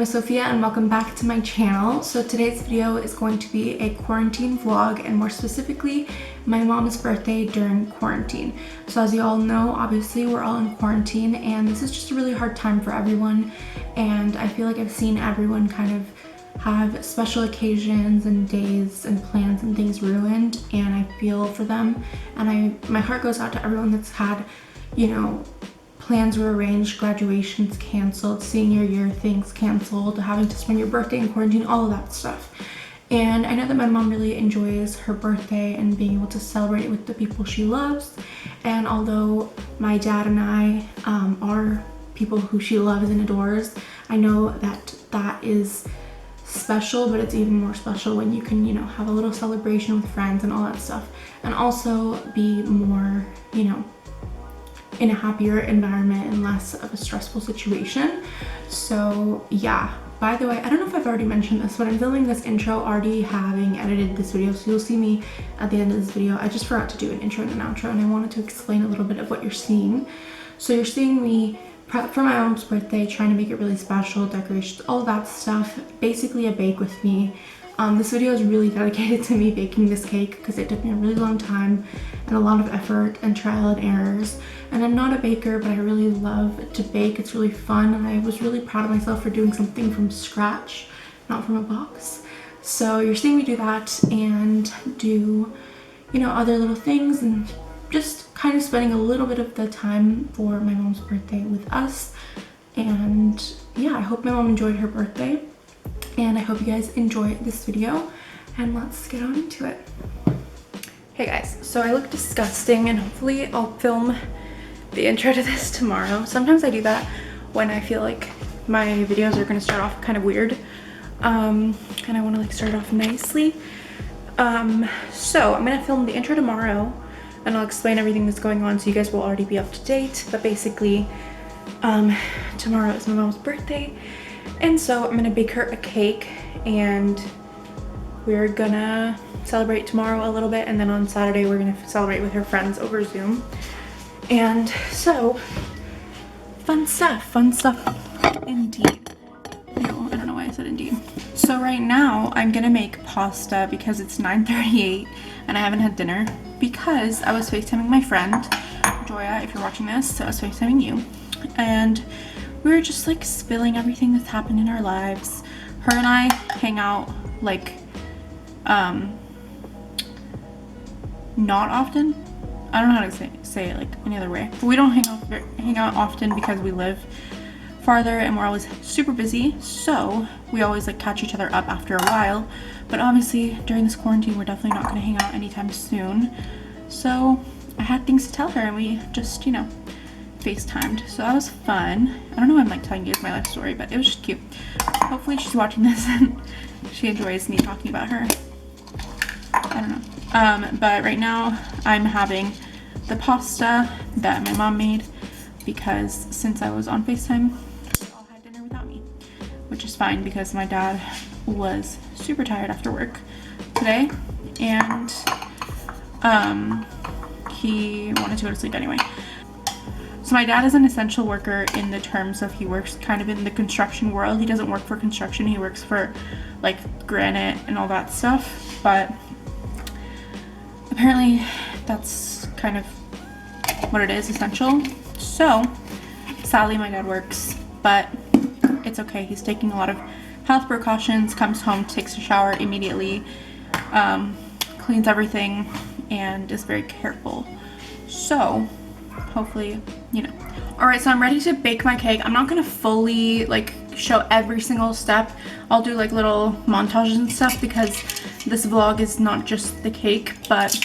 is Sophia and welcome back to my channel. So today's video is going to be a quarantine vlog, and more specifically my mom's birthday during quarantine. So as you all know, obviously we're all in quarantine and this is just a really hard time for everyone, and I feel like I've seen everyone kind of have special occasions and days and plans and things ruined, and I feel for them, and my heart goes out to everyone that's had, you know, plans were arranged, graduations canceled, senior year things canceled, having to spend your birthday in quarantine, all of that stuff. And I know that my mom really enjoys her birthday and being able to celebrate with the people she loves. And although my dad and I are people who she loves and adores, I know that that is special, but it's even more special when you can, you know, have a little celebration with friends and all that stuff, and also be more, you know, in a happier environment and less of a stressful situation. So yeah, by the way, I don't know if I've already mentioned this, but I'm filming this intro already having edited this video, so you'll see me at the end of this video. I just forgot to do an intro and an outro, and I wanted to explain a little bit of what you're seeing. So you're seeing me prep for my mom's birthday, trying to make it really special, decorations, all that stuff, basically a bake with me. This video is really dedicated to me baking this cake because it took me a really long time and a lot of effort and trial and errors. And I'm not a baker, but I really love to bake. It's really fun, and I was really proud of myself for doing something from scratch, not from a box. So you're seeing me do that and do, you know, other little things and just kind of spending a little bit of the time for my mom's birthday with us. And yeah, I hope my mom enjoyed her birthday, and I hope you guys enjoy this video, and let's get on into it. Hey guys, so I look disgusting, and hopefully I'll film the intro to this tomorrow. Sometimes I do that when I feel like my videos are gonna start off kind of weird, and I want to like start off nicely. So I'm gonna film the intro tomorrow, and I'll explain everything that's going on so you guys will already be up to date. But basically, tomorrow is my mom's birthday, and so I'm gonna bake her a cake, and we're gonna celebrate tomorrow a little bit, and then on Saturday we're gonna celebrate with her friends over Zoom. And so fun stuff indeed. Ew, I don't know why I said indeed. So right now I'm gonna make pasta because it's 9:38 and I haven't had dinner, because I was FaceTiming my friend Joya, if you're watching this. So I was FaceTiming you, and we were just like spilling everything that's happened in our lives. Her and I hang out like not often. I don't know how to say it like any other way. But we don't hang out often because we live farther and we're always super busy. So we always like catch each other up after a while. But obviously during this quarantine, we're definitely not going to hang out anytime soon. So I had things to tell her, and we just, you know, FaceTimed. So that was fun. I don't know why I'm like telling you guys my life story, but it was just cute. Hopefully she's watching this and she enjoys me talking about her. I don't know. But right now I'm having the pasta that my mom made, because since I was on FaceTime, they all had dinner without me, which is fine because my dad was super tired after work today, and he wanted to go to sleep anyway. So my dad is an essential worker in the terms of he works kind of in the construction world. He doesn't work for construction, he works for like granite and all that stuff, but apparently that's kind of what it is, essential. So sadly my dad works, but it's okay. He's taking a lot of health precautions, comes home, takes a shower immediately, cleans everything, and is very careful. So hopefully, you know. All right, so I'm ready to bake my cake. I'm not gonna fully like show every single step. I'll do like little montages and stuff because this vlog is not just the cake, but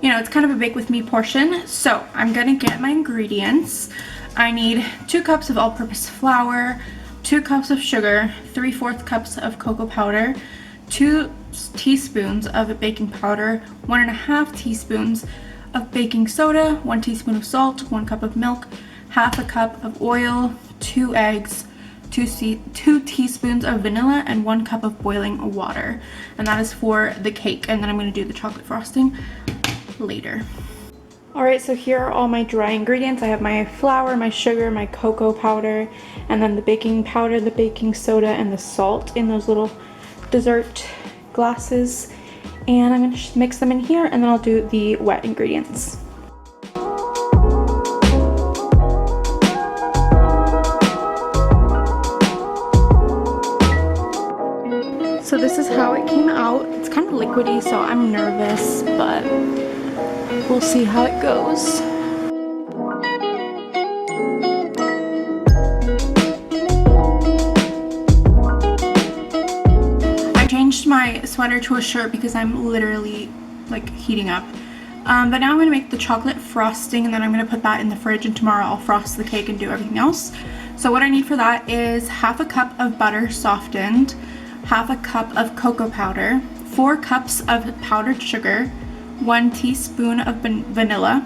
you know, it's kind of a bake with me portion. So I'm gonna get my ingredients. I need 2 cups of all-purpose flour, 2 cups of sugar, 3/4 cups of cocoa powder, 2 teaspoons of baking powder, 1.5 teaspoons of baking soda, 1 teaspoon of salt, 1 cup of milk, 1/2 cup of oil, 2 eggs, 2 teaspoons of vanilla, and 1 cup of boiling water. And that is for the cake. And then I'm going to do the chocolate frosting later. Alright, so here are all my dry ingredients. I have my flour, my sugar, my cocoa powder, and then the baking powder, the baking soda, and the salt in those little dessert glasses. And I'm going to mix them in here, and then I'll do the wet ingredients. So this is how it came out. It's kind of liquidy, so I'm nervous, but we'll see how it goes. I changed my sweater to a shirt because I'm literally like heating up. But now I'm going to make the chocolate frosting, and then I'm going to put that in the fridge, and tomorrow I'll frost the cake and do everything else. So what I need for that is half a cup of butter softened, half a cup of cocoa powder, 4 cups of powdered sugar, 1 teaspoon of vanilla,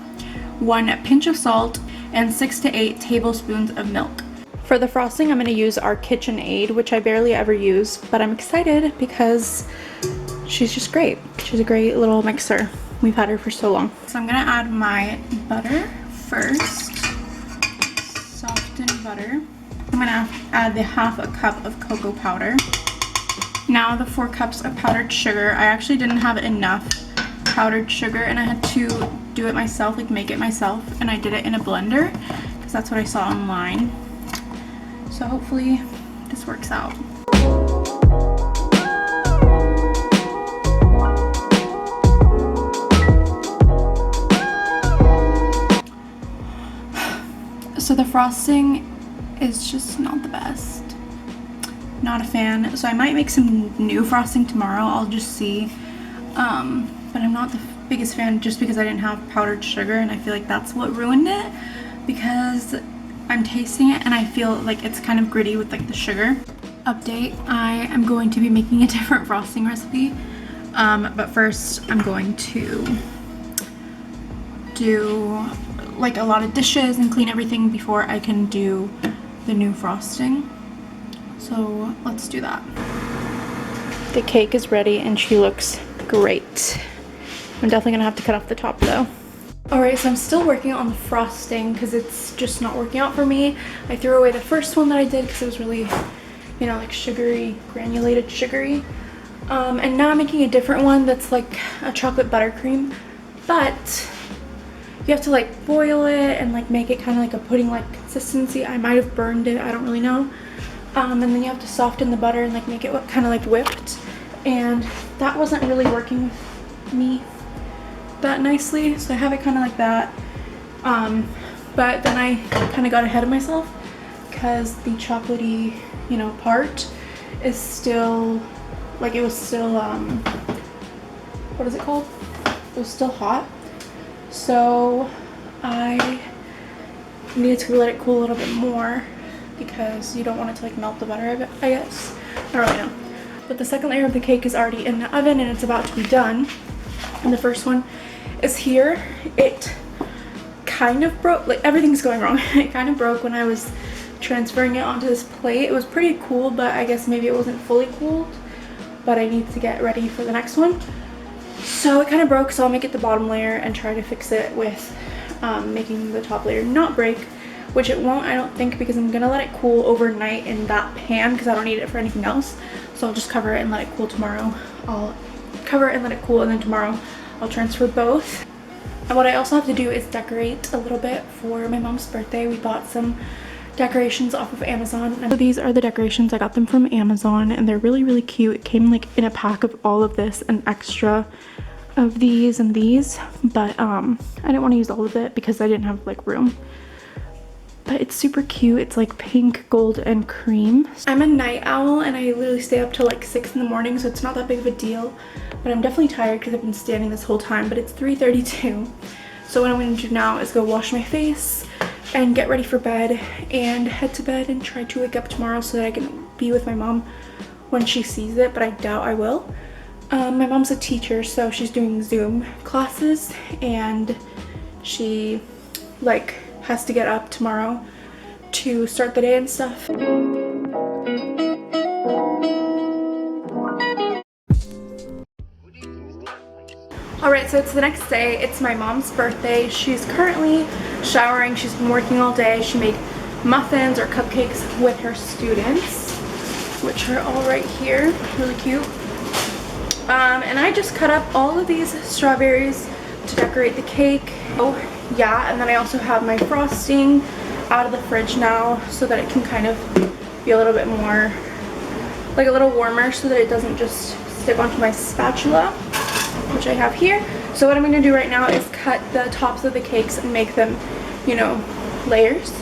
1 pinch of salt, and 6 to 8 tablespoons of milk. For the frosting, I'm going to use our KitchenAid, which I barely ever use, but I'm excited because she's just great. She's a great little mixer. We've had her for so long. So I'm going to add my butter first. Softened butter. I'm going to add the half a cup of cocoa powder. Now the 4 cups of powdered sugar. I actually didn't have enough powdered sugar, and I had to do it myself, like make it myself, and I did it in a blender because that's what I saw online. So hopefully this works out. So the frosting is just not the best. Not a fan. So I might make some new frosting tomorrow. I'll just see. But I'm not the biggest fan just because I didn't have powdered sugar, and I feel like that's what ruined it, because I'm tasting it and I feel like it's kind of gritty with like the sugar. Update, I am going to be making a different frosting recipe, but first I'm going to do like a lot of dishes and clean everything before I can do the new frosting. So let's do that. The cake is ready and she looks great. I'm definitely gonna have to cut off the top though. Alright, so I'm still working on the frosting because it's just not working out for me. I threw away the first one that I did because it was really, you know, like sugary, granulated sugary. And now I'm making a different one that's like a chocolate buttercream, but you have to like boil it and like make it kind of like a pudding-like consistency. I might have burned it, I don't really know. And then you have to soften the butter and like make it kind of like whipped. And that wasn't really working with me that nicely, so I have it kind of like that. But then I kind of got ahead of myself because the chocolatey, you know, part is still like, it was still what is it called? It was still hot. So I needed to let it cool a little bit more because you don't want it to like melt the butter a bit, I guess. I don't really know. But the second layer of the cake is already in the oven and it's about to be done. And the first one is here. It kind of broke, like everything's going wrong. It kind of broke when I was transferring it onto this plate. It was pretty cool, but I guess maybe it wasn't fully cooled. But I need to get ready for the next one. So it kind of broke, so I'll make it the bottom layer and try to fix it with making the top layer not break, which it won't, I don't think, because I'm gonna let it cool overnight in that pan because I don't need it for anything else. So I'll just cover it and let it cool tomorrow. I'll cover it and let it cool, and then tomorrow I'll transfer both. And what I also have to do is decorate a little bit for my mom's birthday. We bought some decorations off of Amazon. So these are the decorations. I got them from Amazon and they're really, really cute. It came like in a pack of all of this and extra of these and these, but I didn't want to use all of it because I didn't have like room. But it's super cute. It's like pink, gold, and cream. I'm a night owl and I literally stay up till like 6 in the morning, so it's not that big of a deal. But I'm definitely tired because I've been standing this whole time, but it's 3:32. So what I'm going to do now is go wash my face and get ready for bed and head to bed and try to wake up tomorrow so that I can be with my mom when she sees it, but I doubt I will. My mom's a teacher, so she's doing Zoom classes and she like has to get up tomorrow to start the day and stuff. Alright, so it's the next day. It's my mom's birthday. She's currently showering. She's been working all day. She made muffins or cupcakes with her students, which are all right here. Really cute. And I just cut up all of these strawberries to decorate the cake. Oh yeah, and then I also have my frosting out of the fridge now so that it can kind of be a little bit more, like a little warmer, so that it doesn't just stick onto my spatula, which I have here. So what I'm going to do right now is cut the tops of the cakes and make them, you know, layers.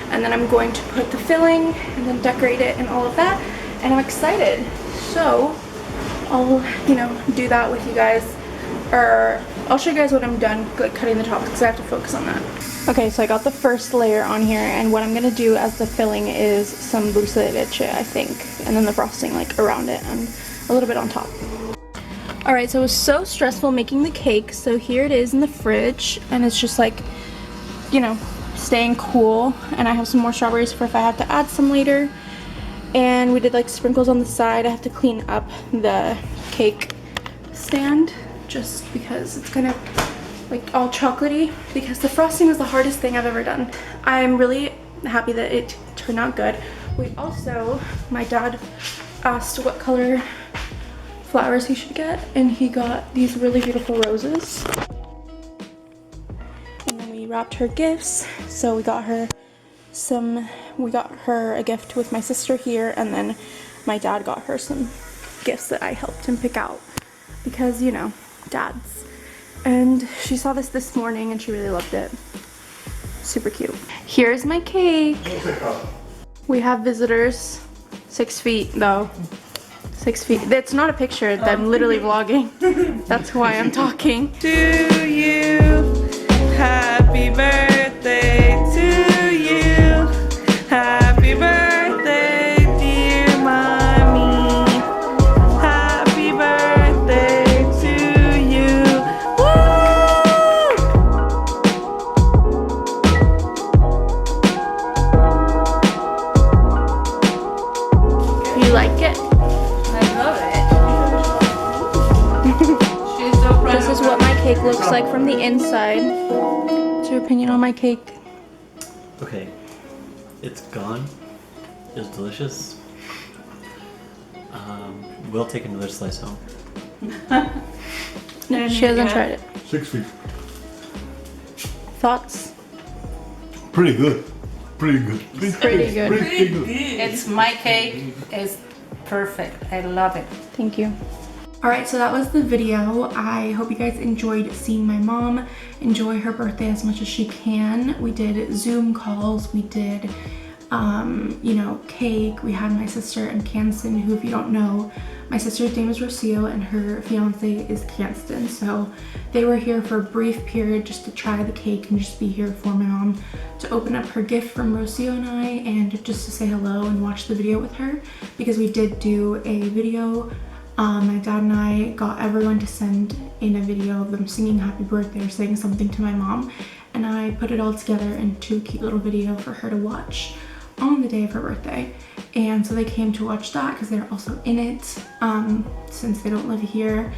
And then I'm going to put the filling and then decorate it and all of that. And I'm excited. So I'll, you know, do that with you guys. Or I'll show you guys when I'm done like cutting the tops, because I have to focus on that. Okay, so I got the first layer on here, and what I'm going to do as the filling is some dulce de leche, I think. And then the frosting like around it and a little bit on top. Alright, so it was so stressful making the cake, so here it is in the fridge, and it's just like, you know, staying cool. And I have some more strawberries for if I have to add some later. And we did like sprinkles on the side. I have to clean up the cake stand just because it's kind of like all chocolatey, because the frosting was the hardest thing I've ever done. I'm really happy that it turned out good. We also, my dad asked what color flowers he should get, and he got these really beautiful roses. And then we wrapped her gifts, so we got her a gift with my sister here, and then my dad got her some gifts that I helped him pick out, because, you know, dads. And she saw this morning and she really loved it. Super cute. Here's my cake. We have visitors. 6 feet though. 6 feet. It's not a picture. I'm literally vlogging. That's why I'm talking. To you, happy birthday to you. Happy birthday, dear mommy. Happy birthday to you. Woo! You like it? This is what my cake looks like from the inside. What's your opinion on my cake? Okay, it's gone. It's delicious. We'll take another slice home. She hasn't tried it. 6 feet. Thoughts? Pretty good. Pretty good. Pretty good. Pretty good. It's my cake. It's perfect. I love it. Thank you. Alright, so that was the video. I hope you guys enjoyed seeing my mom enjoy her birthday as much as she can. We did Zoom calls, we did, you know, cake. We had my sister and Canson, who, if you don't know, my sister's name is Rocio and her fiance is Canston. So they were here for a brief period just to try the cake and just be here for my mom to open up her gift from Rocio and I, and just to say hello and watch the video with her, because we did do a video. My dad and I got everyone to send in a video of them singing happy birthday or saying something to my mom, and I put it all together into a cute little video for her to watch on the day of her birthday. And so they came to watch that because they're also in it. Since they don't live here,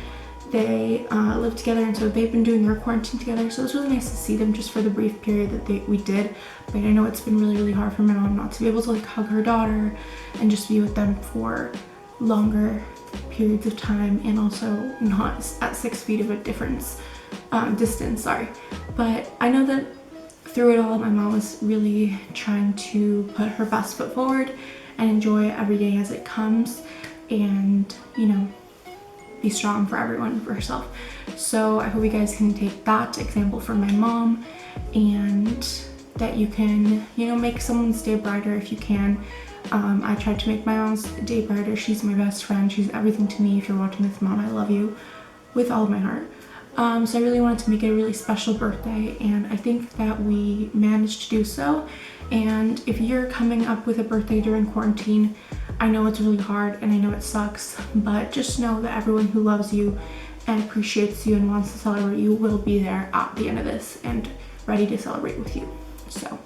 they live together, and so they've been doing their quarantine together. So it was really nice to see them just for the brief period that we did. But I know it's been really hard for my mom not to be able to like hug her daughter and just be with them for longer periods of time, and also not at 6 feet of a distance, sorry. But I know that through it all, my mom was really trying to put her best foot forward and enjoy every day as it comes, and, you know, be strong for everyone, for herself. So I hope you guys can take that example from my mom, and that you can, you know, make someone's day brighter if you can. I tried to make my mom's day brighter. She's my best friend. She's everything to me. If you're watching this, Mom, I love you with all of my heart. So I really wanted to make it a really special birthday, and I think that we managed to do so. And if you're coming up with a birthday during quarantine, I know it's really hard and I know it sucks, but just know that everyone who loves you and appreciates you and wants to celebrate you will be there at the end of this and ready to celebrate with you. So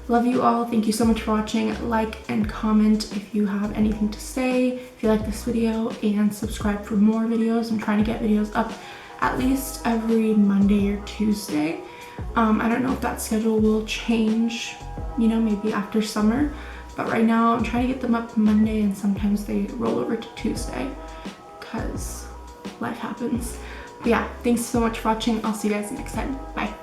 love you all. Thank you so much for watching. Like and comment if you have anything to say, if you like this video, and subscribe for more videos. I'm trying to get videos up at least every Monday or Tuesday. I don't know if that schedule will change, you know, maybe after summer, but right now I'm trying to get them up Monday, and sometimes they roll over to Tuesday because life happens. But yeah, thanks so much for watching. I'll see you guys next time. Bye.